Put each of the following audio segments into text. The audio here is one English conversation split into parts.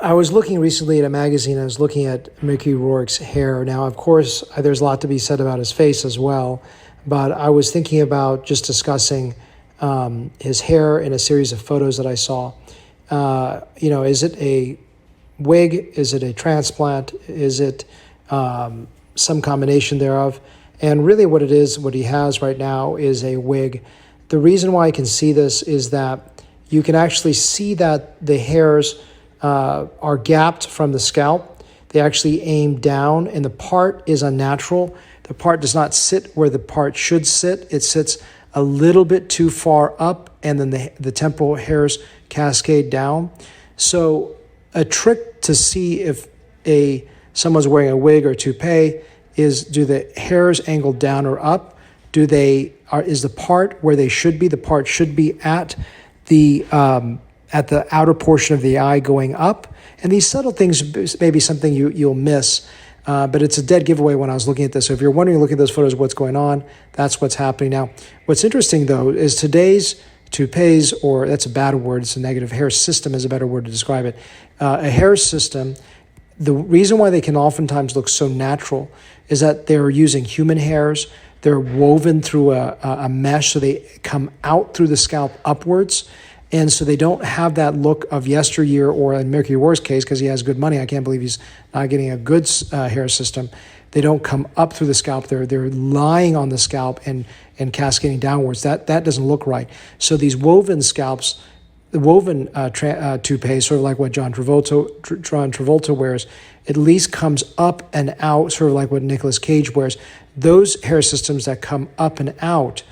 I was looking recently at a magazine. I was looking at Mickey Rourke's hair. Now, of course, there's a lot to be said about his face as well, but I was thinking about just discussing his hair in a series of photos that I saw. Is it a wig? Is it a transplant? Is it some combination thereof? And really what it is, what he has right now is a wig. The reason why I can see this is that you can actually see that the hairs are gapped from the scalp. They actually aim down, and the part is unnatural. The part does not sit where the part should sit. It sits a little bit too far up, and then the temporal hairs cascade down. So a trick to see if someone's wearing a wig or toupee is, do the hairs angle down or up? Is the part where they should be? The part should be at the outer portion of the eye going up. And these subtle things may be something you'll miss, but it's a dead giveaway when I was looking at this. So if you're wondering, looking at those photos, what's going on, that's what's happening now. What's interesting, though, is today's toupees, or that's a bad word, it's a negative, hair system is a better word to describe it. A hair system, the reason why they can oftentimes look so natural is that they're using human hairs. They're woven through a mesh, so they come out through the scalp upwards. And so they don't have that look of yesteryear, or in Mickey Rourke's case, because he has good money, I can't believe he's not getting a good hair system. They don't come up through the scalp. They're lying on the scalp and cascading downwards. That doesn't look right. So these woven scalps, the woven toupee, sort of like what John Travolta wears, at least comes up and out, sort of like what Nicolas Cage wears. Those hair systems that come up and out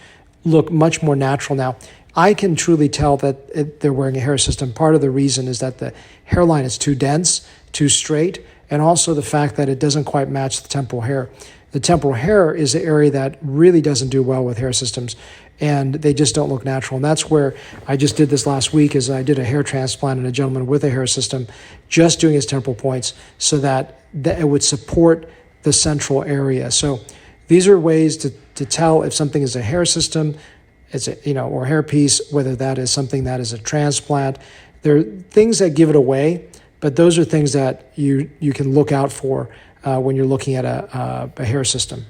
look much more natural now. I can truly tell that they're wearing a hair system. Part of the reason is that the hairline is too dense, too straight, and also the fact that it doesn't quite match the temporal hair. The temporal hair is the area that really doesn't do well with hair systems, and they just don't look natural. And that's where I just did this last week, is I did a hair transplant on a gentleman with a hair system, just doing his temporal points so that it would support the central area. So these are ways to tell if something is a hair system, or hair piece, whether that is something that is a transplant. There are things that give it away, but those are things that you can look out for when you're looking at a hair system.